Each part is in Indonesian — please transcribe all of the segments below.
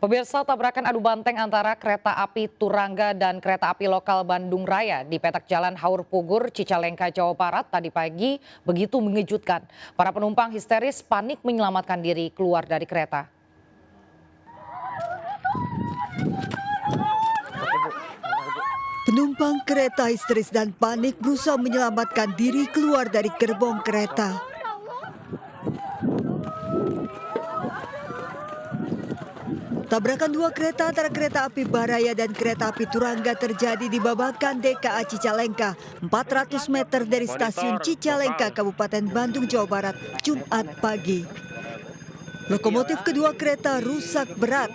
Pemirsa, tabrakan adu banteng antara kereta api Turangga dan kereta api lokal Bandung Raya di petak jalan Haur Pugur, Cicalengka, Jawa Barat tadi pagi begitu mengejutkan. Para penumpang histeris panik menyelamatkan diri keluar dari kereta. Penumpang kereta histeris dan panik berusaha menyelamatkan diri keluar dari gerbong kereta. Tabrakan dua kereta antara kereta api Baraya dan kereta api Turangga terjadi di babakan DKA Cicalengka, 400 meter dari stasiun Cicalengka, Kabupaten Bandung, Jawa Barat, Jumat pagi. Lokomotif kedua kereta rusak berat.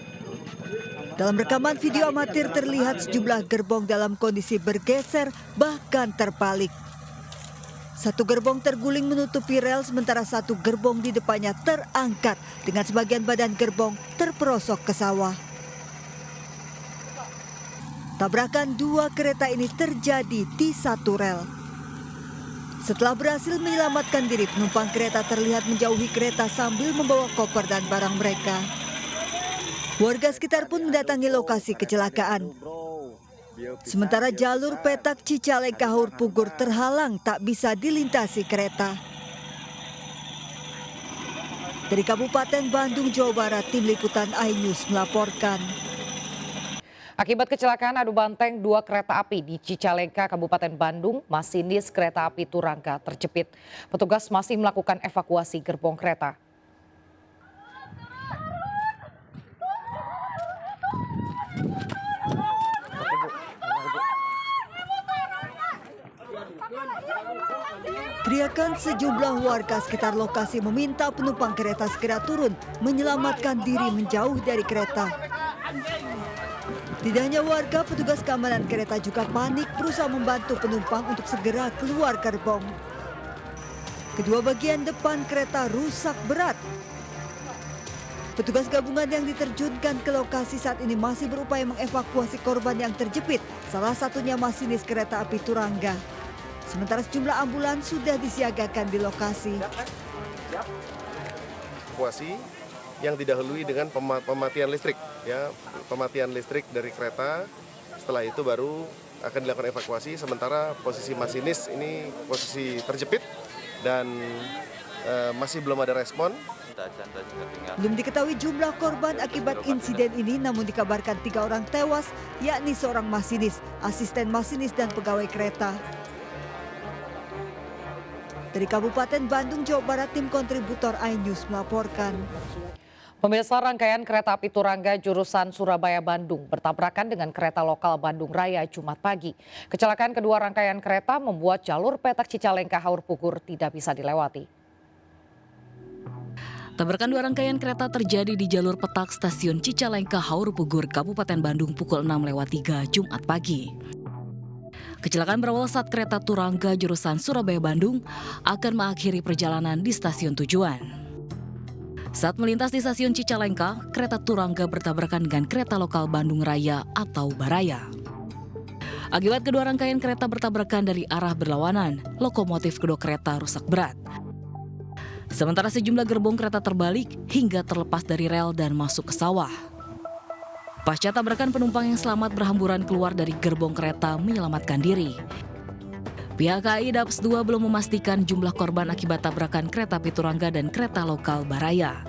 Dalam rekaman video amatir terlihat sejumlah gerbong dalam kondisi bergeser bahkan terbalik. Satu gerbong terguling menutupi rel sementara satu gerbong di depannya terangkat dengan sebagian badan gerbong terperosok ke sawah. Tabrakan dua kereta ini terjadi di satu rel. Setelah berhasil menyelamatkan diri, penumpang kereta terlihat menjauhi kereta sambil membawa koper dan barang mereka. Warga sekitar pun mendatangi lokasi kecelakaan. Sementara jalur petak Cicalengka Haur Pugur terhalang tak bisa dilintasi kereta. Dari Kabupaten Bandung, Jawa Barat, Tim Liputan iNews melaporkan. Akibat kecelakaan adu banteng dua kereta api di Cicalengka, Kabupaten Bandung, masinis kereta api Turangga terjepit. Petugas masih melakukan evakuasi gerbong kereta. Teriakan sejumlah warga sekitar lokasi meminta penumpang kereta segera turun, menyelamatkan diri menjauh dari kereta. Tidak hanya warga, petugas keamanan kereta juga panik berusaha membantu penumpang untuk segera keluar gerbong. Kedua bagian depan kereta rusak berat. Petugas gabungan yang diterjunkan ke lokasi saat ini masih berupaya mengevakuasi korban yang terjepit, salah satunya masinis kereta api Turangga. Sementara sejumlah ambulans sudah disiagakan di lokasi. Evakuasi yang didahului dengan pematian listrik, ya, pematian listrik dari kereta. Setelah itu baru akan dilakukan evakuasi. Sementara posisi masinis ini posisi terjepit dan masih belum ada respon. Belum diketahui jumlah korban akibat insiden ini, namun dikabarkan 3 orang tewas, yakni seorang masinis, asisten masinis, dan pegawai kereta. Dari Kabupaten Bandung, Jawa Barat, tim kontributor iNews melaporkan. Pemirsa, rangkaian kereta api Turangga jurusan Surabaya-Bandung bertabrakan dengan kereta lokal Bandung Raya Jumat pagi. Kecelakaan kedua rangkaian kereta membuat jalur petak Cicalengka Haur Pugur tidak bisa dilewati. Tabrakan dua rangkaian kereta terjadi di jalur petak stasiun Cicalengka Haur Pugur, Kabupaten Bandung pukul 6:03 Jumat pagi. Kecelakaan berawal saat kereta Turangga jurusan Surabaya-Bandung akan mengakhiri perjalanan di stasiun tujuan. Saat melintas di stasiun Cicalengka, kereta Turangga bertabrakan dengan kereta lokal Bandung Raya atau Baraya. Akibat kedua rangkaian kereta bertabrakan dari arah berlawanan, lokomotif kedua kereta rusak berat. Sementara sejumlah gerbong kereta terbalik hingga terlepas dari rel dan masuk ke sawah. Pasca tabrakan, penumpang yang selamat berhamburan keluar dari gerbong kereta menyelamatkan diri. Pihak KAI Daps 2 belum memastikan jumlah korban akibat tabrakan kereta api Turangga dan kereta lokal Baraya.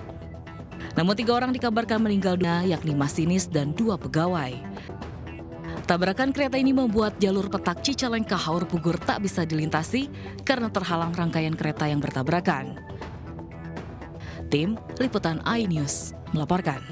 Namun 3 orang dikabarkan meninggal dunia, yakni masinis dan 2 pegawai. Tabrakan kereta ini membuat jalur petak Cicalengka Haur Pugur tak bisa dilintasi karena terhalang rangkaian kereta yang bertabrakan. Tim Liputan iNews melaporkan.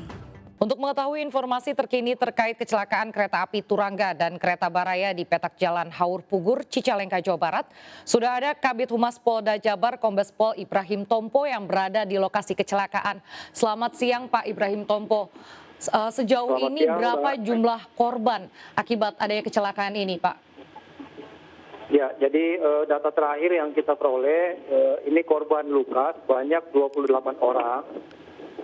Untuk mengetahui informasi terkini terkait kecelakaan kereta api Turangga dan kereta Baraya di petak jalan Haur Pugur, Cicalengka, Jawa Barat, sudah ada Kabid Humas Polda Jabar Kombes Pol Ibrahim Tompo yang berada di lokasi kecelakaan. Selamat siang Pak Ibrahim Tompo. Sejauh ini berapa jumlah korban akibat adanya kecelakaan ini, Pak? Ya, jadi data terakhir yang kita peroleh, ini korban luka sebanyak 28 orang.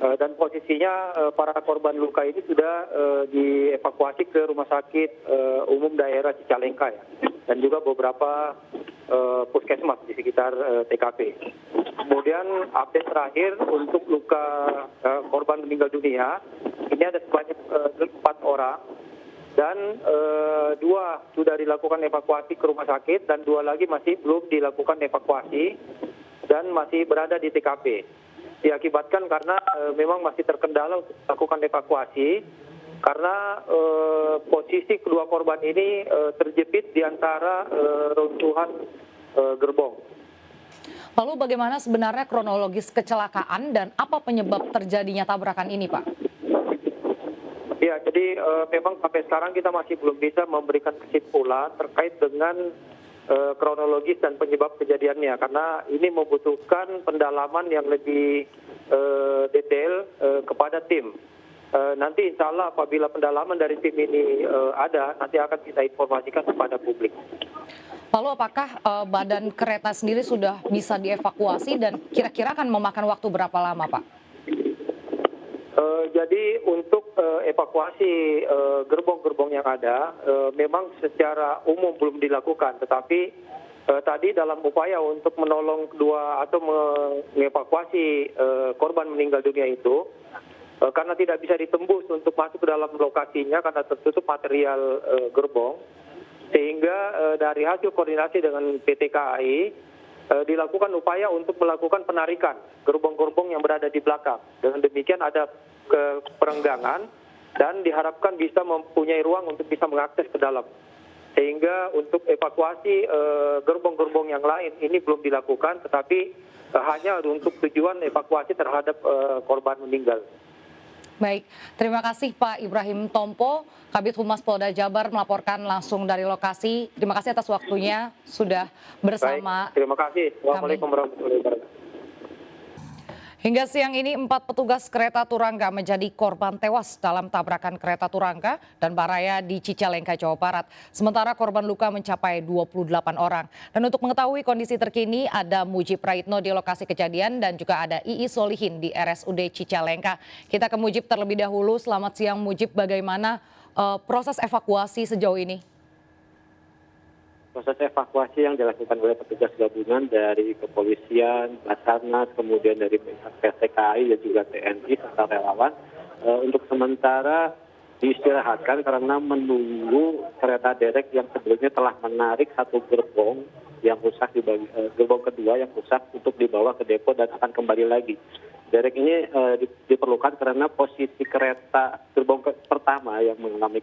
Dan posisinya para korban luka ini sudah dievakuasi ke Rumah Sakit Umum Daerah Cicalengka, ya, dan juga beberapa puskesmas di sekitar TKP. Kemudian update terakhir untuk luka korban meninggal dunia, ini Ini ada sebanyak 4 orang dan 2 sudah dilakukan evakuasi ke rumah sakit dan 2 lagi masih belum dilakukan evakuasi dan masih berada di TKP. Diakibatkan karena memang masih terkendala untuk melakukan evakuasi karena posisi kedua korban ini terjepit di antara runtuhan gerbong. Lalu bagaimana sebenarnya kronologis kecelakaan dan apa penyebab terjadinya tabrakan ini, Pak? Ya, jadi memang sampai sekarang kita masih belum bisa memberikan kesimpulan terkait dengan kronologis dan penyebab kejadiannya karena ini membutuhkan pendalaman yang lebih detail kepada tim. Nanti insya Allah apabila pendalaman dari tim ini ada, nanti akan kita informasikan kepada publik. Lalu apakah badan kereta sendiri sudah bisa dievakuasi dan kira-kira akan memakan waktu berapa lama, Pak? Jadi untuk evakuasi gerbong-gerbong yang ada memang secara umum belum dilakukan, tetapi tadi dalam upaya untuk menolong kedua atau mengevakuasi korban meninggal dunia itu karena tidak bisa ditembus untuk masuk ke dalam lokasinya karena tertutup material gerbong, sehingga dari hasil koordinasi dengan PT KAI dilakukan upaya untuk melakukan penarikan gerbong-gerbong yang berada di belakang. Dengan demikian ada perenggangan dan diharapkan bisa mempunyai ruang untuk bisa mengakses ke dalam. Sehingga untuk evakuasi gerbong-gerbong yang lain ini belum dilakukan, tetapi hanya untuk tujuan evakuasi terhadap korban meninggal. Baik, terima kasih Pak Ibrahim Tompo, Kabid Humas Polda Jabar melaporkan langsung dari lokasi. Terima kasih atas waktunya sudah bersama. Baik, terima kasih. Assalamualaikum warahmatullahi wabarakatuh. Hingga siang ini 4 petugas kereta Turangga menjadi korban tewas dalam tabrakan kereta Turangga dan Baraya di Cicalengka, Jawa Barat. Sementara korban luka mencapai 28 orang. Dan untuk mengetahui kondisi terkini ada Mujib Praitno di lokasi kejadian dan juga ada Ii Solihin di RSUD Cicalengka. Kita ke Mujib terlebih dahulu. Selamat siang Mujib, bagaimana proses evakuasi sejauh ini? Proses evakuasi yang dilakukan oleh petugas gabungan dari kepolisian, Basarnas, kemudian dari PT KAI dan juga TNI serta relawan untuk sementara diistirahatkan karena menunggu kereta derek yang sebelumnya telah menarik satu gerbong yang rusak gerbong kedua yang rusak untuk dibawa ke depo dan akan kembali lagi. Derek ini diperlukan karena posisi kereta gerbong pertama yang mengalami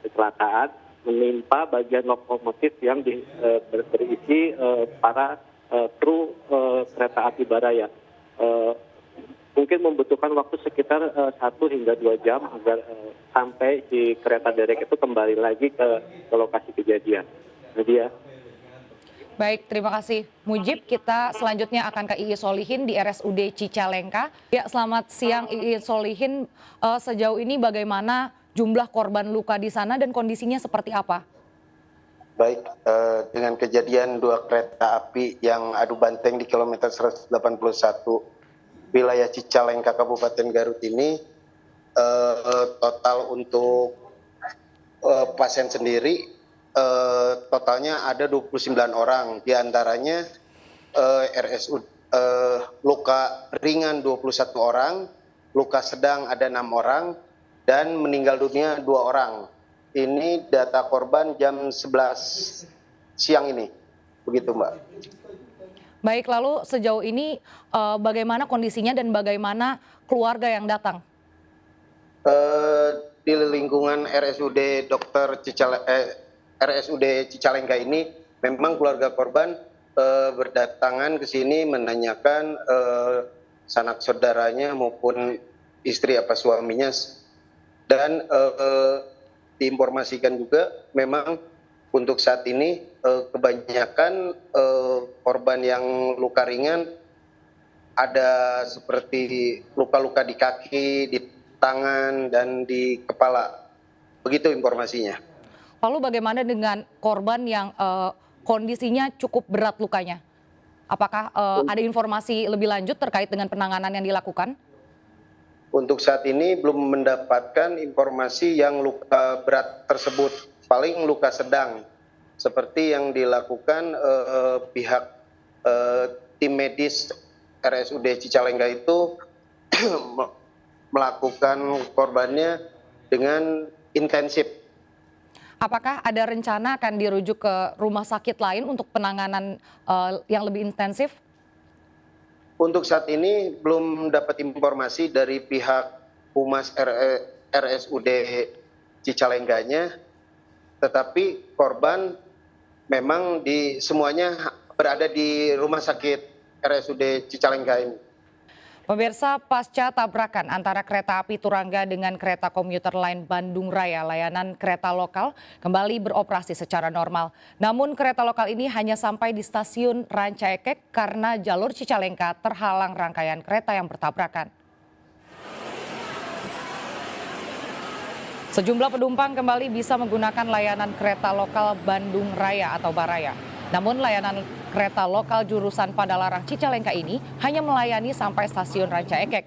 kecelakaan menimpa bagian lokomotif yang berisi para kru kereta api Baraya. Mungkin membutuhkan waktu sekitar 1 hingga 2 jam agar sampai di kereta derek itu kembali lagi ke lokasi kejadian. Nadia. Baik, terima kasih Mujib. Kita selanjutnya akan ke Ii Solihin di RSUD Cicalengka. Ya, selamat siang Ii Solihin. Sejauh ini bagaimana jumlah korban luka di sana dan kondisinya seperti apa? Baik, dengan kejadian 2 kereta api yang adu banteng di kilometer 181 wilayah Cicalengka Kabupaten Garut ini, total untuk pasien sendiri totalnya ada 29 orang, diantaranya luka ringan 21 orang, luka sedang ada 6 orang, dan meninggal dunia 2 orang. Ini data korban jam 11 siang ini. Begitu Mbak. Baik, lalu sejauh ini bagaimana kondisinya dan bagaimana keluarga yang datang? Di lingkungan RSUD RSUD Cicalengka ini memang keluarga korban berdatangan ke sini menanyakan sanak saudaranya maupun istri apa suaminya. Dan diinformasikan juga memang untuk saat ini kebanyakan korban yang luka ringan ada seperti luka-luka di kaki, di tangan, dan di kepala. Begitu informasinya. Lalu bagaimana dengan korban yang kondisinya cukup berat lukanya? Apakah ada informasi lebih lanjut terkait dengan penanganan yang dilakukan? Untuk saat ini belum mendapatkan informasi yang luka berat tersebut, paling luka sedang. Seperti yang dilakukan pihak tim medis RSUD Cicalengka itu melakukan korbannya dengan intensif. Apakah ada rencana akan dirujuk ke rumah sakit lain untuk penanganan yang lebih intensif? Untuk saat ini belum dapat informasi dari pihak Humas RSUD Cicalengganya, tetapi korban memang semuanya berada di rumah sakit RSUD Cicalengka ini. Pemirsa, pasca tabrakan antara kereta api Turangga dengan kereta komuter lain Bandung Raya, layanan kereta lokal kembali beroperasi secara normal. Namun kereta lokal ini hanya sampai di stasiun Rancaekek karena jalur Cicalengka terhalang rangkaian kereta yang bertabrakan. Sejumlah penumpang kembali bisa menggunakan layanan kereta lokal Bandung Raya atau Baraya. Namun layanan kereta lokal jurusan Padalarang Cicalengka ini hanya melayani sampai stasiun Rancaekek.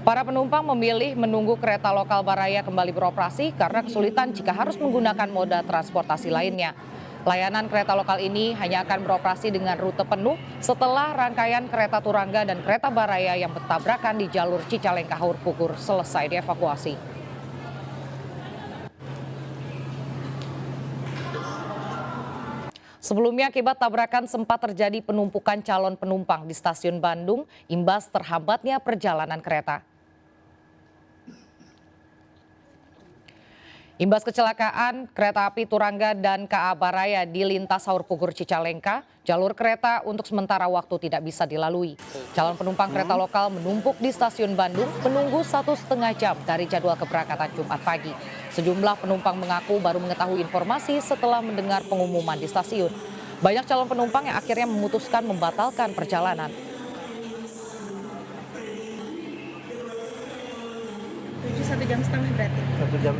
Para penumpang memilih menunggu kereta lokal Baraya kembali beroperasi karena kesulitan jika harus menggunakan moda transportasi lainnya. Layanan kereta lokal ini hanya akan beroperasi dengan rute penuh setelah rangkaian kereta Turangga dan kereta Baraya yang bertabrakan di jalur Cicalengka Haur Pugur selesai dievakuasi. Sebelumnya akibat tabrakan sempat terjadi penumpukan calon penumpang di stasiun Bandung imbas terhambatnya perjalanan kereta. Imbas kecelakaan kereta api Turangga dan KA Baraya di lintas Haur Pugur Cicalengka, jalur kereta untuk sementara waktu tidak bisa dilalui. Calon penumpang kereta lokal menumpuk di stasiun Bandung menunggu 1,5 jam dari jadwal keberangkatan Jumat pagi. Sejumlah penumpang mengaku baru mengetahui informasi setelah mendengar pengumuman di stasiun. Banyak calon penumpang yang akhirnya memutuskan membatalkan perjalanan. 1,5 jam berarti. 1,5 jam.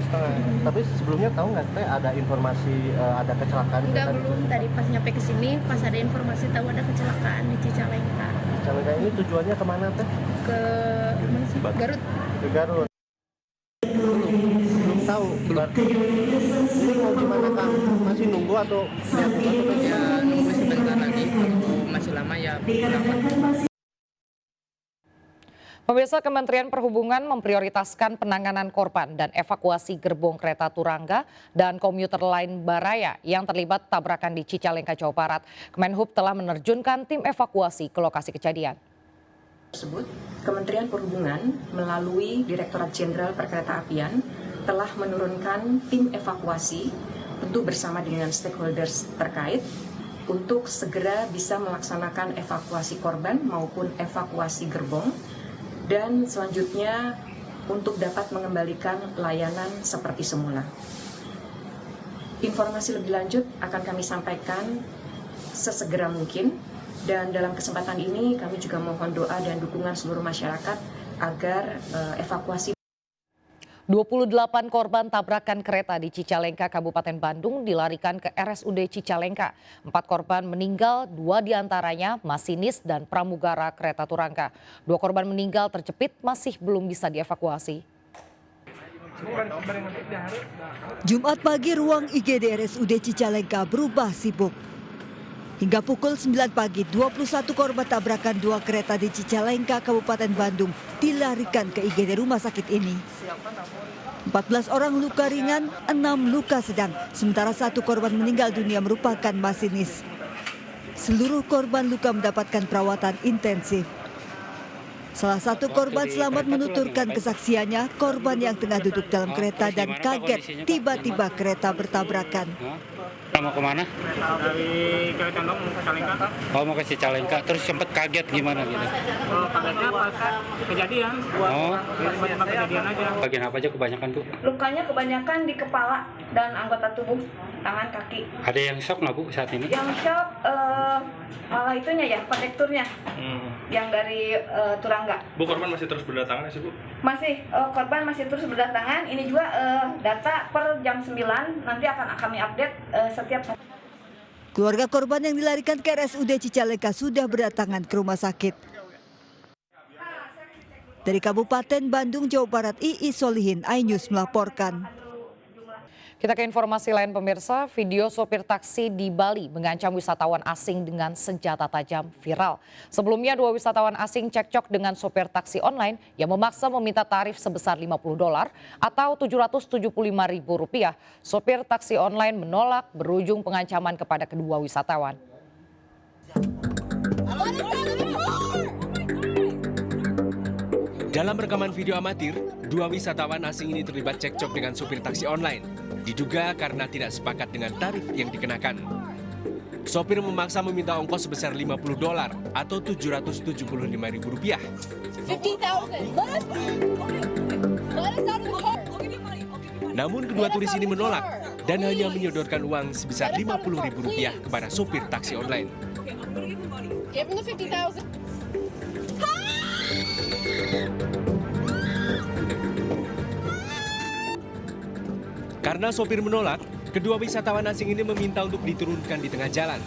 Tapi sebelumnya tahu nggak teh ada informasi ada kecelakaan? Enggak, belum. Tadi pas nyampe ke sini pas ada informasi tahu ada kecelakaan di Cicalengka. Cicalengka ini tujuannya kemana teh? Ke mana sih? Garut. Ke Garut. Belum tahu. Ini mau gimana Kang? Masih nunggu atau? Ya nunggu sebentar lagi. Kalau masih lama ya berapa? Pemirsa, Kementerian Perhubungan memprioritaskan penanganan korban dan evakuasi gerbong kereta Turangga dan komuter lain Baraya yang terlibat tabrakan di Cicalengka, Jawa Barat. Kemenhub telah menerjunkan tim evakuasi ke lokasi kejadian. Tersebut, Kementerian Perhubungan melalui Direktorat Jenderal Perkeretaapian telah menurunkan tim evakuasi tentu bersama dengan stakeholders terkait untuk segera bisa melaksanakan evakuasi korban maupun evakuasi gerbong. Dan selanjutnya untuk dapat mengembalikan layanan seperti semula. Informasi lebih lanjut akan kami sampaikan sesegera mungkin dan dalam kesempatan ini kami juga mohon doa dan dukungan seluruh masyarakat agar evakuasi 28 korban tabrakan kereta di Cicalengka, Kabupaten Bandung dilarikan ke RSUD Cicalengka. 4 korban meninggal, 2 diantaranya masinis dan pramugara kereta Turangga. 2 korban meninggal terjepit masih belum bisa dievakuasi. Jumat pagi ruang IGD RSUD Cicalengka berubah sibuk. Hingga pukul 9 pagi, 21 korban tabrakan 2 kereta di Cicalengka, Kabupaten Bandung dilarikan ke IGD rumah sakit ini. 14 orang luka ringan, 6 luka sedang, sementara 1 korban meninggal dunia merupakan masinis. Seluruh korban luka mendapatkan perawatan intensif. Salah satu korban selamat menuturkan kesaksiannya, korban yang tengah duduk dalam kereta dan kaget tiba-tiba kereta bertabrakan. Mau kemana? Dari Cicalengka mau ke Cicalengka. Oh, mau ke Cicalengka, terus sempat kaget gimana gitu? Kagetnya pas kejadian. Oh. Tiba-tiba kejadian aja. Bagian apa aja kebanyakan tuh? Lukanya kebanyakan di kepala dan anggota tubuh, tangan, kaki. Ada yang shock nggak Bu saat ini? Yang shock malah itunya ya, kondekturnya. Yang dari Turangga. Bu, korban masih terus berdatangan sih Bu? Masih, korban masih terus berdatangan. Ini juga data per jam 9 nanti akan kami update setiap saat. Keluarga korban yang dilarikan ke RSUD Cicalengka sudah berdatangan ke rumah sakit. Dari Kabupaten Bandung, Jawa Barat, Iis Solihin, iNews melaporkan. Kita ke informasi lain pemirsa, video sopir taksi di Bali mengancam wisatawan asing dengan senjata tajam viral. Sebelumnya 2 wisatawan asing cekcok dengan sopir taksi online yang memaksa meminta tarif sebesar $50 atau Rp775.000. Sopir taksi online menolak, berujung pengancaman kepada kedua wisatawan. Dalam rekaman video amatir, 2 wisatawan asing ini terlibat cekcok dengan supir taksi online. Diduga karena tidak sepakat dengan tarif yang dikenakan. Sopir memaksa meminta ongkos sebesar $50 atau Rp775.000. Namun kedua turis ini menolak dan hanya menyodorkan uang sebesar Rp50.000 kepada sopir taksi online. Karena sopir menolak, kedua wisatawan asing ini meminta untuk diturunkan di tengah jalan.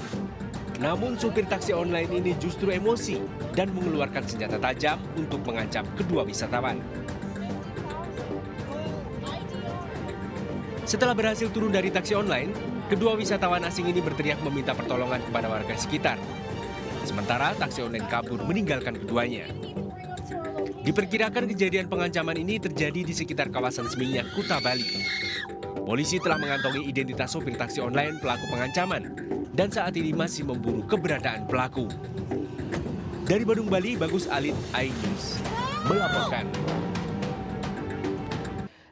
Namun supir taksi online ini justru emosi dan mengeluarkan senjata tajam untuk mengancam kedua wisatawan. Setelah berhasil turun dari taksi online, kedua wisatawan asing ini berteriak meminta pertolongan kepada warga sekitar. Sementara taksi online kabur meninggalkan keduanya. Diperkirakan kejadian pengancaman ini terjadi di sekitar kawasan Seminyak, Kuta, Bali. Polisi telah mengantongi identitas sopir taksi online pelaku pengancaman dan saat ini masih memburu keberadaan pelaku. Dari Bandung, Bali, Bagus Alit, iNews melaporkan.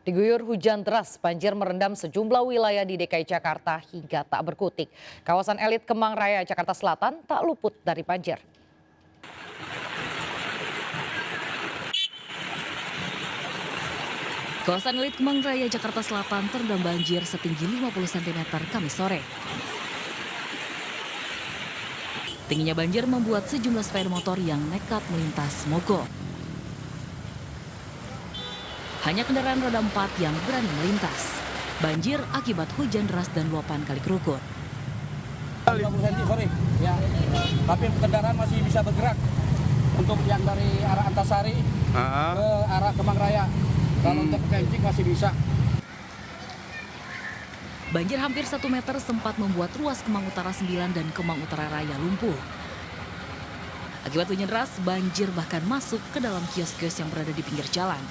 Diguyur hujan deras, banjir merendam sejumlah wilayah di DKI Jakarta hingga tak berkutik. Kawasan elit Kemang Raya, Jakarta Selatan tak luput dari banjir. Kawasan elit Kemang Raya, Jakarta Selatan terendam banjir setinggi 50 cm Kamis sore. Tingginya banjir membuat sejumlah sepeda motor yang nekat melintas mogok. Hanya kendaraan roda 4 yang berani melintas. Banjir akibat hujan deras dan luapan Kali Krukut. 50 cm sore, ya. Tapi kendaraan masih bisa bergerak. Untuk yang dari arah Antasari ke arah Kemang Raya. Kalau untuk camping masih bisa. Banjir hampir 1 meter sempat membuat ruas Kemang Utara 9 dan Kemang Utara Raya lumpuh. Akibat hujan deras, banjir bahkan masuk ke dalam kios-kios yang berada di pinggir jalan.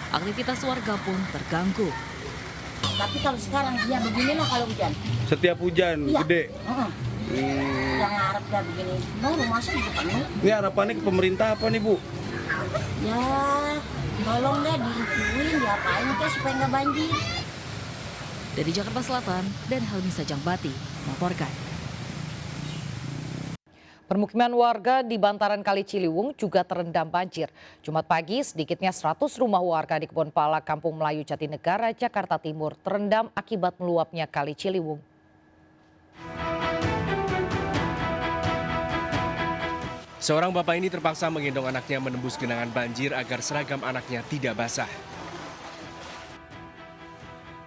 Aktivitas warga pun terganggu. Tapi kalau sekarang ya beginilah kalau hujan. Setiap hujan iya. Gede. Yang harap dah begini. No, rumah saya juga penuh. Ini harapannya ke pemerintah apa nih, Bu? Ya, tolong deh diituin, diapain ke supaya nggak banjir. Dari Jakarta Selatan, dan Helmi Sajangbati melaporkan. Permukiman warga di bantaran Kali Ciliwung juga terendam banjir. Jumat pagi, sedikitnya 100 rumah warga di Kebonpala, Kampung Melayu, Jatinegara, Jakarta Timur terendam akibat meluapnya Kali Ciliwung. Seorang bapak ini terpaksa menggendong anaknya menembus genangan banjir agar seragam anaknya tidak basah.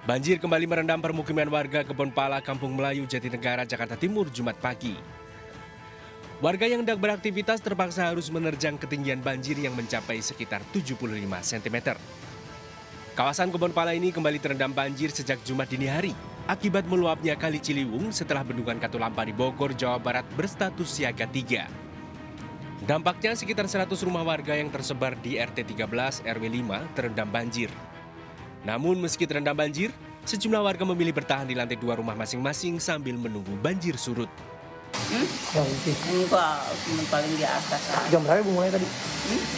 Banjir kembali merendam permukiman warga Kebonpala, Kampung Melayu, Jatinegara, Jakarta Timur, Jumat pagi. Warga yang hendak beraktivitas terpaksa harus menerjang ketinggian banjir yang mencapai sekitar 75 cm. Kawasan Kebonpala ini kembali terendam banjir sejak Jumat dini hari akibat meluapnya Kali Ciliwung setelah bendungan Katulampa di Bogor, Jawa Barat berstatus siaga 3. Dampaknya sekitar 100 rumah warga yang tersebar di RT 13 RW 5 terendam banjir. Namun meski terendam banjir, sejumlah warga memilih bertahan di lantai 2 rumah masing-masing sambil menunggu banjir surut. Enggak, paling di atas. Jam berapa mulai tadi?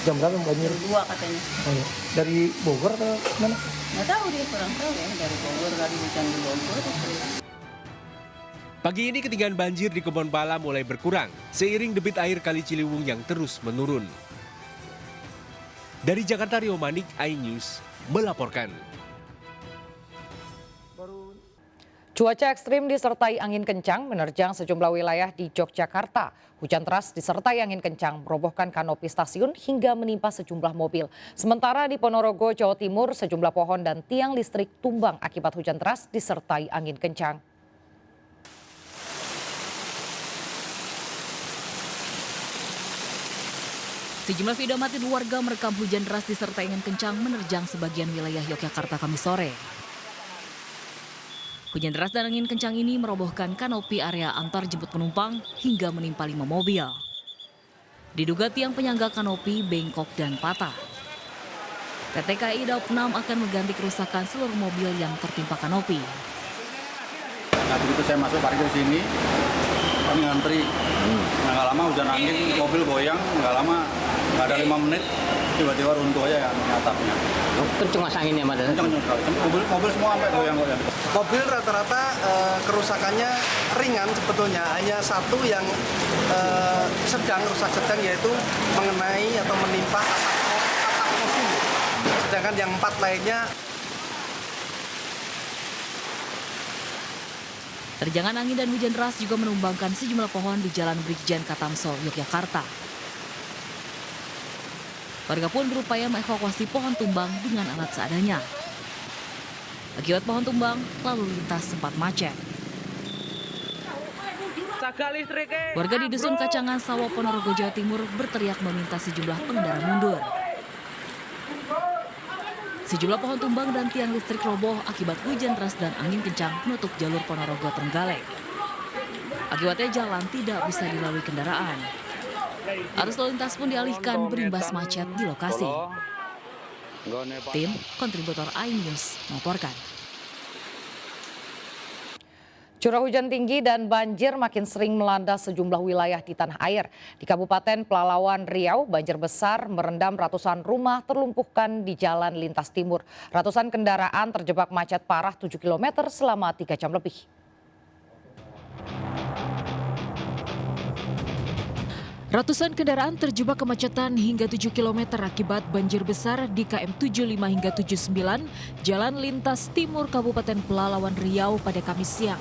Jam berapa banjir? 2 katanya. Oh, iya. Dari Bogor atau mana? Nggak tahu dia, kurang tahu ya. Dari Bogor, dari hujan di Bogor. Pagi ini ketinggian banjir di Kebonpala mulai berkurang seiring debit air Kali Ciliwung yang terus menurun. Dari Jakarta, Rio Manik, iNews melaporkan. Cuaca ekstrim disertai angin kencang menerjang sejumlah wilayah di Yogyakarta. Hujan deras disertai angin kencang merobohkan kanopi stasiun hingga menimpa sejumlah mobil. Sementara di Ponorogo, Jawa Timur, sejumlah pohon dan tiang listrik tumbang akibat hujan deras disertai angin kencang. Sejumlah video amatir warga merekam hujan deras disertai angin kencang menerjang sebagian wilayah Yogyakarta Kamis sore. Hujan deras dan angin kencang ini merobohkan kanopi area antar jemput penumpang hingga menimpa 5 mobil. Diduga tiang penyangga kanopi bengkok dan patah. PT KAI Daup 6 akan mengganti kerusakan seluruh mobil yang tertimpa kanopi. Nah, begitu saya masuk parkir sini, kami ngantri. Nggak lama hujan angin, mobil goyang, nggak lama, nggak ada 5 menit, tiba-tiba runtuh aja yang atapnya. Kenceng mas anginnya, Mas? Kenceng sekali. Mobil semua sampai goyang-goyang. Mobil rata-rata kerusakannya ringan sebetulnya, hanya satu yang rusak sedang, yaitu mengenai atau menimpa atap mobil. Sedangkan yang 4 lainnya. Terjangan angin dan hujan deras juga menumbangkan sejumlah pohon di Jalan Brigjen Katamso, Yogyakarta. Warga pun berupaya mengevakuasi pohon tumbang dengan alat seadanya. Akibat pohon tumbang, lalu lintas sempat macet. Warga di Dusun Kacangan, Sawah, Ponorogo, Jawa Timur berteriak meminta sejumlah pengendara mundur. Sejumlah pohon tumbang dan tiang listrik roboh akibat hujan deras dan angin kencang menutup jalur Ponorogo Trenggalek. Akibatnya jalan tidak bisa dilalui kendaraan. Arus lalu lintas pun dialihkan berimbas macet di lokasi. Tim kontributor iNews melaporkan. Curah hujan tinggi dan banjir makin sering melanda sejumlah wilayah di tanah air. Di Kabupaten Pelalawan Riau, banjir besar merendam ratusan rumah terlumpuhkan di jalan lintas timur. Ratusan kendaraan terjebak macet parah 7 km selama 3 jam lebih. Ratusan kendaraan terjebak kemacetan hingga 7 km akibat banjir besar di KM 75 hingga 79, Jalan Lintas Timur Kabupaten Pelalawan Riau pada Kamis siang.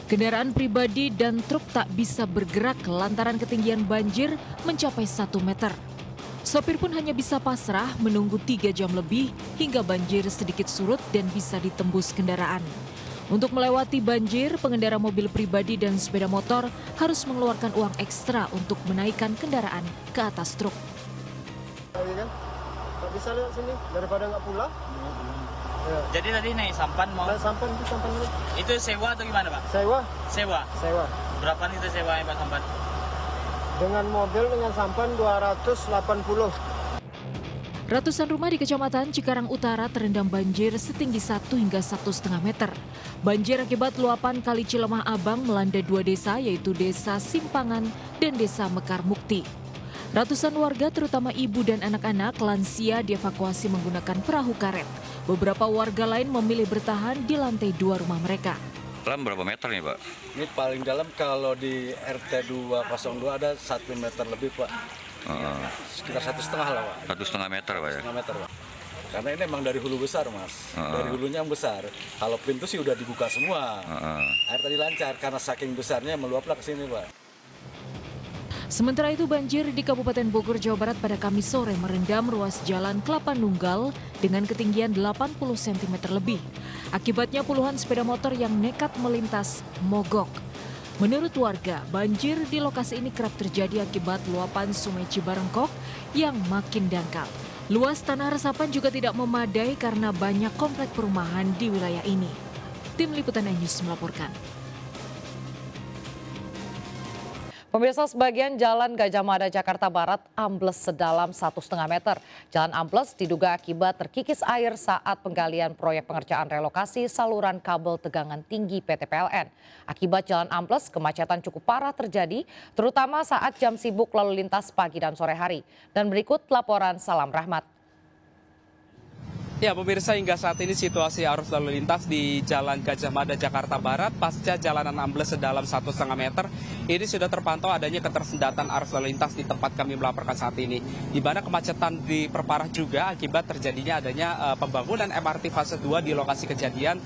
Kendaraan pribadi dan truk tak bisa bergerak lantaran ketinggian banjir mencapai 1 meter. Sopir pun hanya bisa pasrah menunggu 3 jam lebih hingga banjir sedikit surut dan bisa ditembus kendaraan. Untuk melewati banjir, pengendara mobil pribadi dan sepeda motor harus mengeluarkan uang ekstra untuk menaikkan kendaraan ke atas truk. Nggak bisa lewat sini daripada nggak pulang. Ya. Jadi tadi naik sampan mau? Naik sampan ini. Itu sewa atau gimana, Pak? Sewa. Sewa. Berapa nih itu sewanya Pak sampan? Dengan mobil dengan sampan 280. Ratusan rumah di Kecamatan Cikarang Utara terendam banjir setinggi 1 hingga 1,5 meter. Banjir akibat luapan Kali Cilemah Abang melanda 2 desa yaitu Desa Simpangan dan Desa Mekar Mukti. Ratusan warga terutama ibu dan anak-anak lansia dievakuasi menggunakan perahu karet. Beberapa warga lain memilih bertahan di lantai 2 rumah mereka. Dalam berapa meter nih Pak? Ini paling dalam kalau di RT 202 ada 1 meter lebih Pak. Sekitar 1,5 lah Pak. 1,5 meter Pak ya? 1,5 meter Pak. Karena ini memang dari hulu besar Mas. Dari hulunya yang besar. Kalau pintu sih udah dibuka semua. Air tadi lancar karena saking besarnya meluaplah ke sini Pak. Sementara itu banjir di Kabupaten Bogor, Jawa Barat pada Kamis sore merendam ruas jalan Kelapa Nunggal dengan ketinggian 80 cm lebih. Akibatnya puluhan sepeda motor yang nekat melintas mogok. Menurut warga, banjir di lokasi ini kerap terjadi akibat luapan Sungai Cibarengkok yang makin dangkal. Luas tanah resapan juga tidak memadai karena banyak komplek perumahan di wilayah ini. Tim Liputan iNews melaporkan. Pemirsa, sebagian jalan Gajah Mada Jakarta Barat ambles sedalam 1,5 meter. Jalan ambles diduga akibat terkikis air saat penggalian proyek pengerjaan relokasi saluran kabel tegangan tinggi PT PLN. Akibat jalan ambles, kemacetan cukup parah terjadi, terutama saat jam sibuk lalu lintas pagi dan sore hari. Dan berikut laporan Salam Rahmat. Ya pemirsa, hingga saat ini situasi arus lalu lintas di Jalan Gajah Mada Jakarta Barat pasca jalanan ambles sedalam 1,5 meter ini sudah terpantau adanya ketersendatan arus lalu lintas di tempat kami melaporkan saat ini. Di mana kemacetan diperparah juga akibat terjadinya adanya pembangunan MRT fase 2 di lokasi kejadian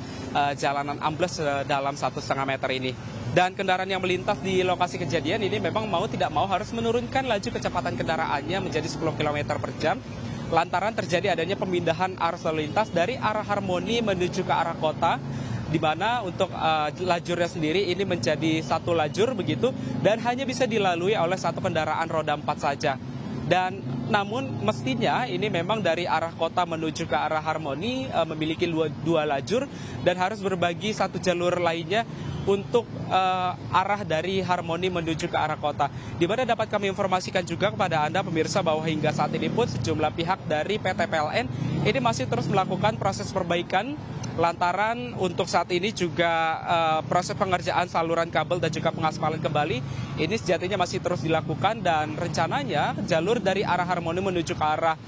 jalanan ambles dalam 1,5 meter ini. Dan kendaraan yang melintas di lokasi kejadian ini memang mau tidak mau harus menurunkan laju kecepatan kendaraannya menjadi 10 km per jam. Lantaran terjadi adanya pemindahan arus lalu lintas dari arah Harmoni menuju ke arah kota, di mana untuk lajurnya sendiri ini menjadi satu lajur begitu dan hanya bisa dilalui oleh satu kendaraan roda 4 saja. Dan namun mestinya ini memang dari arah kota menuju ke arah Harmoni memiliki dua lajur dan harus berbagi satu jalur lainnya untuk arah dari Harmoni menuju ke arah kota. Di mana dapat kami informasikan juga kepada Anda pemirsa bahwa hingga saat ini pun sejumlah pihak dari PT PLN ini masih terus melakukan proses perbaikan lantaran untuk saat ini juga proses pengerjaan saluran kabel dan juga pengaspalan kembali ini sejatinya masih terus dilakukan dan rencananya jalur dari arah Harmoni menuju ke arah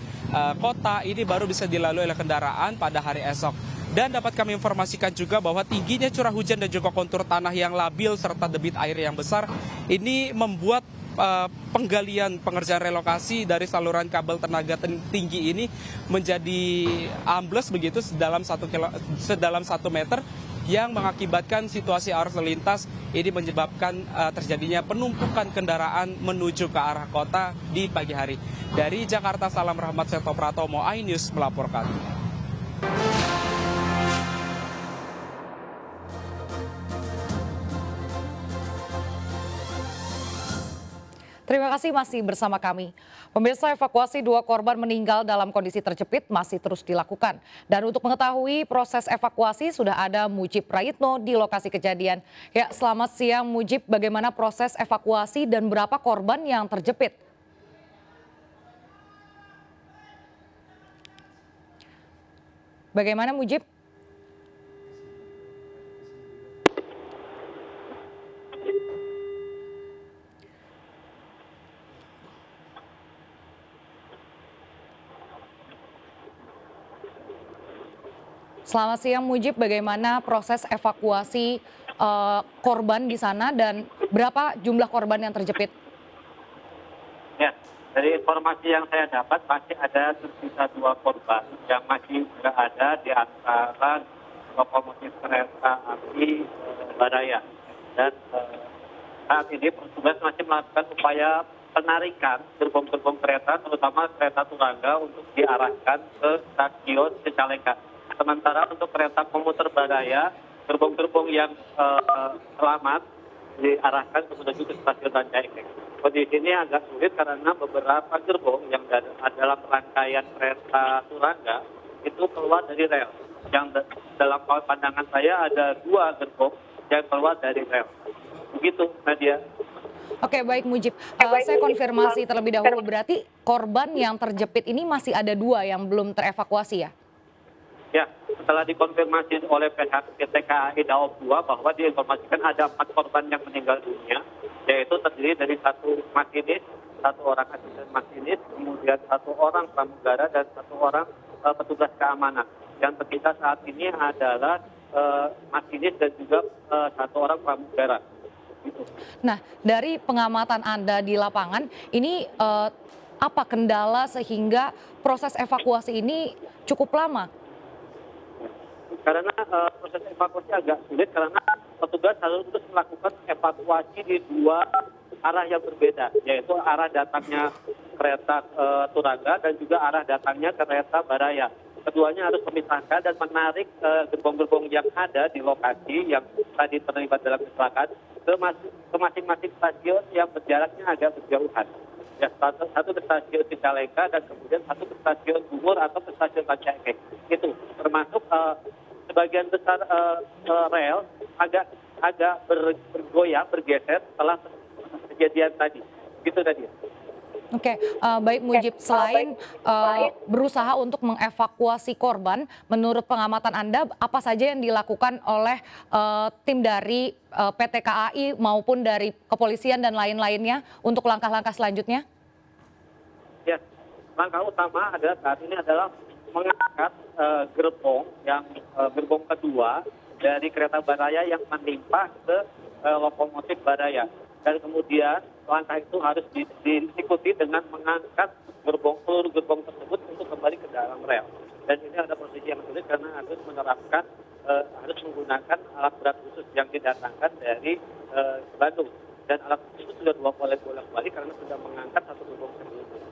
kota ini baru bisa dilalui oleh kendaraan pada hari esok. Dan dapat kami informasikan juga bahwa tingginya curah hujan dan juga kontur tanah yang labil serta debit air yang besar ini membuat penggalian pengerjaan relokasi dari saluran kabel tenaga tinggi ini menjadi ambles begitu sedalam 1 meter yang mengakibatkan situasi arus lalu lintas ini menyebabkan terjadinya penumpukan kendaraan menuju ke arah kota di pagi hari. Dari Jakarta, Salam Rahmat Seto Pratomo, iNews melaporkan. Terima kasih masih bersama kami. Pemirsa, evakuasi 2 korban meninggal dalam kondisi terjepit masih terus dilakukan. Dan untuk mengetahui proses evakuasi sudah ada Mujib Prayitno di lokasi kejadian. Ya, selamat siang Mujib, bagaimana proses evakuasi dan berapa korban yang terjepit? Bagaimana Mujib? Selamat siang Mujib, bagaimana proses evakuasi korban di sana dan berapa jumlah korban yang terjepit? Ya, dari informasi yang saya dapat masih ada tersisa 2 korban yang masih berada di antara lokomotif kereta api Baraya. Dan saat ini petugas masih melakukan upaya penarikan gerbong-gerbong kereta, terutama kereta Turangga untuk diarahkan ke stasiun Cicalengka. Sementara untuk kereta komuter Baraya, gerbong-gerbong yang selamat diarahkan menuju ke stasiun Rancaikek. Kondisi ini agak sulit karena beberapa gerbong yang dalam rangkaian kereta Turangga itu keluar dari rel. Yang dalam pandangan saya ada 2 gerbong yang keluar dari rel. Begitu, Nadia. Oke, baik Mujib. Saya konfirmasi terlebih dahulu, berarti korban yang terjepit ini masih ada 2 yang belum terevakuasi ya? Ya, setelah dikonfirmasi oleh pihak PT KAI Daob 2 bahwa diinformasikan ada 4 korban yang meninggal dunia, yaitu terdiri dari 1 masinis, 1 orang asisten masinis, kemudian 1 orang pramugara dan 1 orang petugas keamanan. Yang tersisa saat ini adalah masinis dan juga 1 orang pramugara. Gitu. Nah, dari pengamatan Anda di lapangan, ini apa kendala sehingga proses evakuasi ini cukup lama? Karena proses evakuasi agak sulit karena petugas harus melakukan evakuasi di 2 arah yang berbeda, yaitu arah datangnya kereta Turangga dan juga arah datangnya kereta Baraya. Keduanya harus memisahkan dan menarik gerbong-gerbong yang ada di lokasi yang tadi terlibat dalam kecelakaan ke masing-masing stasiun yang berjaraknya agak berjauhan. Ya, satu ke stasiun Cicalengka dan kemudian 1 ke stasiun Bungur atau ke stasiun Rancaikek. Itu termasuk sebagian besar rel agak bergoyang, bergeser setelah kejadian tadi. Gitu tadi. Oke, baik Mujib. Selain berusaha untuk mengevakuasi korban, menurut pengamatan Anda, apa saja yang dilakukan oleh tim dari PT KAI maupun dari kepolisian dan lain-lainnya untuk langkah-langkah selanjutnya? Ya, langkah utama adalah saat ini adalah mengangkat gerbong gerbong kedua dari kereta Baraya yang menimpa ke lokomotif Baraya. Dan kemudian langkah itu harus diikuti dengan mengangkat seluruh gerbong tersebut untuk kembali ke dalam rel. Dan ini ada posisi yang sulit karena harus menggunakan alat berat khusus yang didatangkan dari Bandung. Dan alat khusus sudah bolak-balik karena sudah mengangkat 1 gerbong tersebut.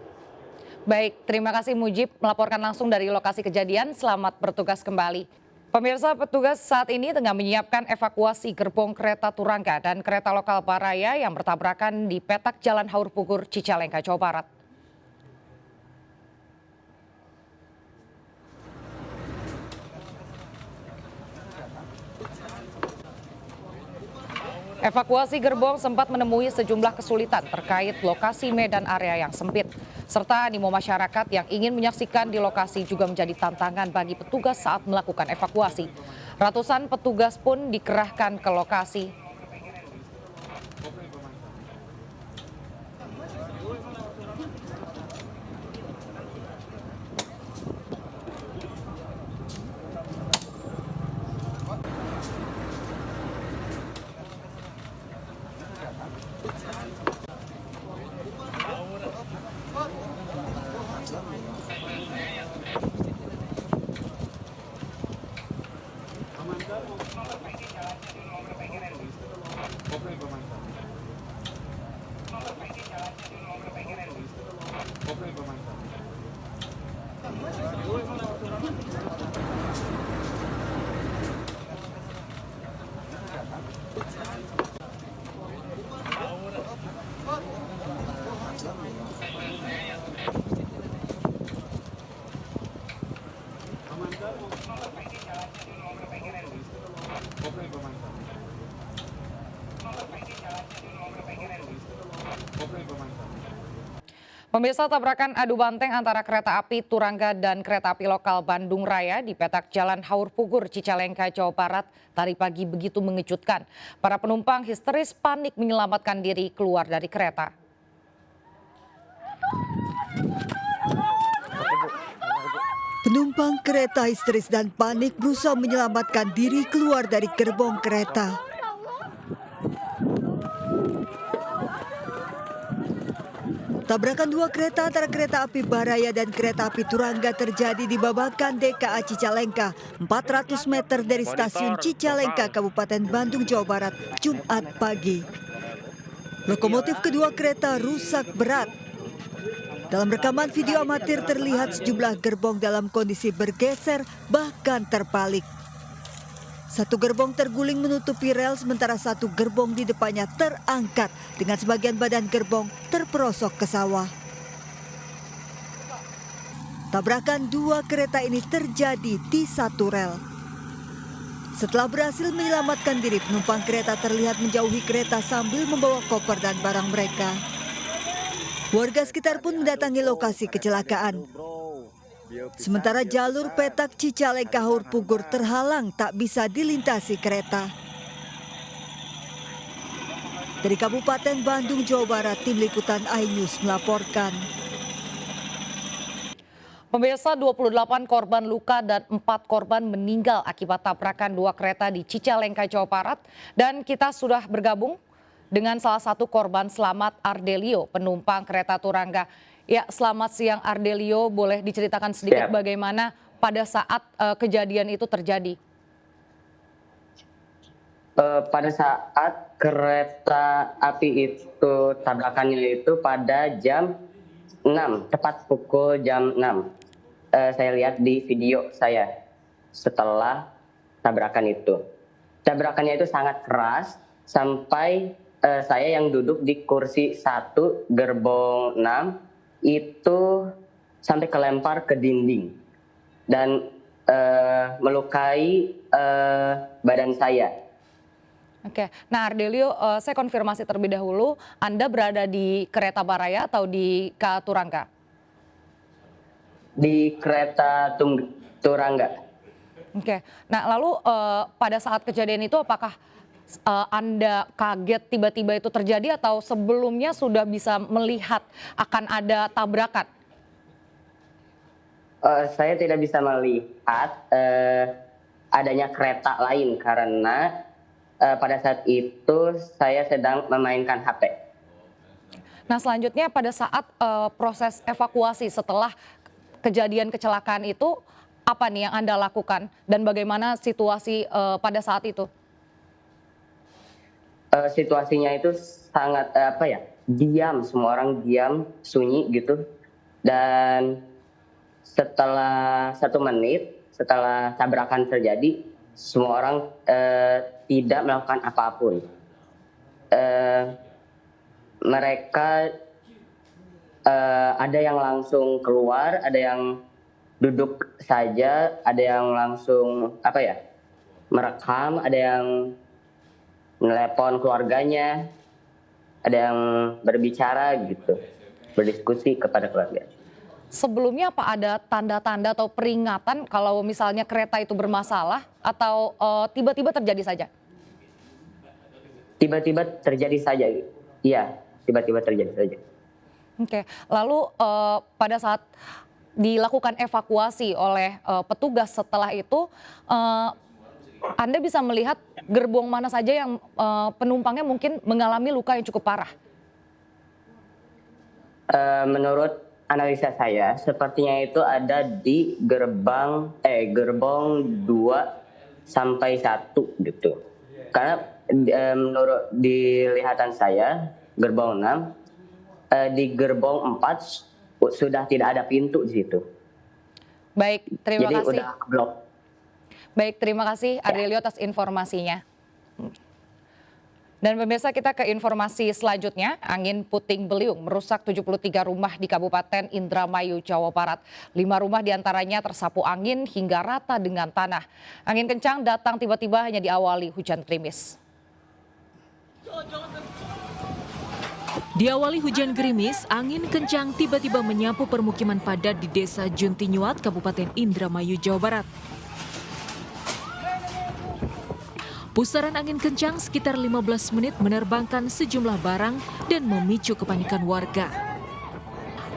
Baik, terima kasih Mujib melaporkan langsung dari lokasi kejadian. Selamat bertugas kembali. Pemirsa, petugas saat ini tengah menyiapkan evakuasi gerbong kereta Turangga dan kereta lokal Baraya yang bertabrakan di petak Jalan Haur Pugur, Cicalengka, Jawa Barat. Evakuasi gerbong sempat menemui sejumlah kesulitan terkait lokasi medan area yang sempit, serta animo masyarakat yang ingin menyaksikan di lokasi juga menjadi tantangan bagi petugas saat melakukan evakuasi. Ratusan petugas pun dikerahkan ke lokasi. Pemirsa, tabrakan adu banteng antara kereta api Turangga dan kereta api lokal Bandung Raya di petak Jalan Haur Pugur, Cicalengka, Jawa Barat tadi pagi begitu mengejutkan. Para penumpang histeris panik menyelamatkan diri keluar dari kereta. Penumpang kereta histeris dan panik berusaha menyelamatkan diri keluar dari gerbong kereta. Tabrakan dua kereta antara kereta api Baraya dan kereta api Turangga terjadi di Babakan DKA Cicalengka, 400 meter dari stasiun Cicalengka, Kabupaten Bandung, Jawa Barat, Jumat pagi. Lokomotif kedua kereta rusak berat. Dalam rekaman video amatir terlihat sejumlah gerbong dalam kondisi bergeser bahkan terbalik. Satu gerbong terguling menutupi rel sementara satu gerbong di depannya terangkat dengan sebagian badan gerbong terperosok ke sawah. Tabrakan dua kereta ini terjadi di satu rel. Setelah berhasil menyelamatkan diri, penumpang kereta terlihat menjauhi kereta sambil membawa koper dan barang mereka. Warga sekitar pun mendatangi lokasi kecelakaan. Sementara jalur petak Cicalengka Haur Pugur terhalang tak bisa dilintasi kereta. Dari Kabupaten Bandung, Jawa Barat, Tim Liputan iNews melaporkan. Pemirsa, 28 korban luka dan 4 korban meninggal akibat tabrakan dua kereta di Cicalengka, Jawa Barat. Dan kita sudah bergabung dengan salah satu korban selamat, Ardelio, penumpang kereta Turangga. Ya, selamat siang Ardelio, boleh diceritakan sedikit bagaimana pada saat kejadian itu terjadi? Pada saat kereta api itu tabrakannya itu pada jam 6, tepat pukul jam 6. Saya lihat di video saya setelah tabrakan itu. Tabrakannya itu sangat keras sampai saya yang duduk di kursi 1 gerbong 6 itu sampai kelempar ke dinding dan melukai badan saya. Oke, nah Ardelio, saya konfirmasi terlebih dahulu, Anda berada di kereta Baraya atau di Turangga? Di kereta Turangga. Oke, nah lalu pada saat kejadian itu apakah Anda kaget tiba-tiba itu terjadi atau sebelumnya sudah bisa melihat akan ada tabrakan? Saya tidak bisa melihat adanya kereta lain karena pada saat itu saya sedang memainkan HP. Nah selanjutnya pada saat proses evakuasi setelah kejadian kecelakaan itu, apa nih yang Anda lakukan dan bagaimana situasi pada saat itu? Situasinya itu sangat diam, semua orang diam, sunyi gitu. Dan setelah 1 menit setelah tabrakan terjadi, semua orang tidak melakukan apapun. Mereka ada yang langsung keluar, ada yang duduk saja, ada yang langsung merekam, ada yang nelepon keluarganya, ada yang berbicara gitu, berdiskusi kepada keluarga. Sebelumnya apa ada tanda-tanda atau peringatan kalau misalnya kereta itu bermasalah atau tiba-tiba terjadi saja? Tiba-tiba terjadi saja, iya, tiba-tiba terjadi saja. Oke, lalu pada saat dilakukan evakuasi oleh petugas setelah itu, Anda bisa melihat gerbong mana saja yang penumpangnya mungkin mengalami luka yang cukup parah? Menurut analisa saya, sepertinya itu ada di gerbong 2 sampai 1 gitu. Karena menurut dilihatan saya, gerbong 6, di gerbong 4 sudah tidak ada pintu di situ. Baik, terima Jadi kasih. udah blok. Baik, terima kasih Adrilio atas informasinya. Dan pemirsa, kita ke informasi selanjutnya. Angin puting beliung merusak 73 rumah di Kabupaten Indramayu, Jawa Barat. 5 rumah diantaranya tersapu angin hingga rata dengan tanah. Angin kencang datang tiba-tiba hanya diawali hujan gerimis. Diawali hujan gerimis, angin kencang tiba-tiba menyapu permukiman padat di Desa Juntinyuat, Kabupaten Indramayu, Jawa Barat. Pusaran angin kencang sekitar 15 menit menerbangkan sejumlah barang dan memicu kepanikan warga.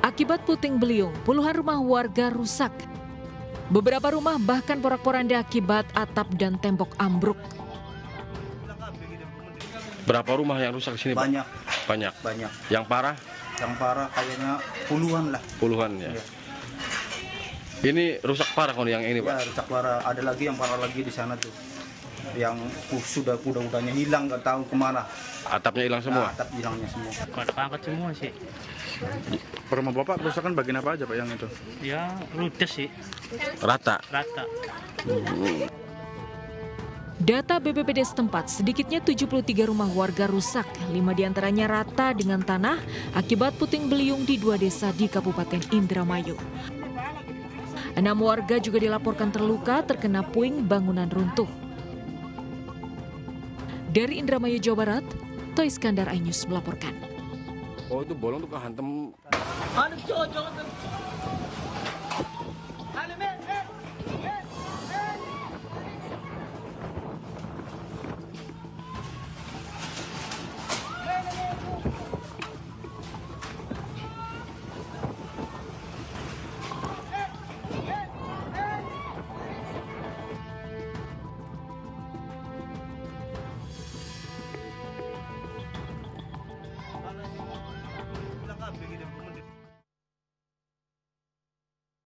Akibat puting beliung, puluhan rumah warga rusak. Beberapa rumah bahkan porak-poranda akibat atap dan tembok ambruk. Berapa rumah yang rusak di sini, Pak? Banyak. Banyak. Yang parah? Yang parah kayaknya puluhan lah. Puluhan ya. Iya. Ini rusak parah kalau yang ini, Pak? Ya, rusak parah. Ada lagi yang parah lagi di sana tuh. Yang sudah udahnya hilang, nggak tahu kemana. Atapnya hilang semua? Nah, atap hilangnya semua. Pada pangkat semua sih. Rumah Bapak kerusakan bagian apa aja, Pak, yang itu? Ya ludes sih. Rata? Rata. Data BPBD setempat, sedikitnya 73 rumah warga rusak, 5 diantaranya rata dengan tanah akibat puting beliung di 2 desa di Kabupaten Indramayu. 6 warga juga dilaporkan terluka terkena puing bangunan runtuh. Dari Indramayu, Jawa Barat, Toy Iskandar, iNews melaporkan. Oh, itu bolong tuh kehantem. Aduh, jangan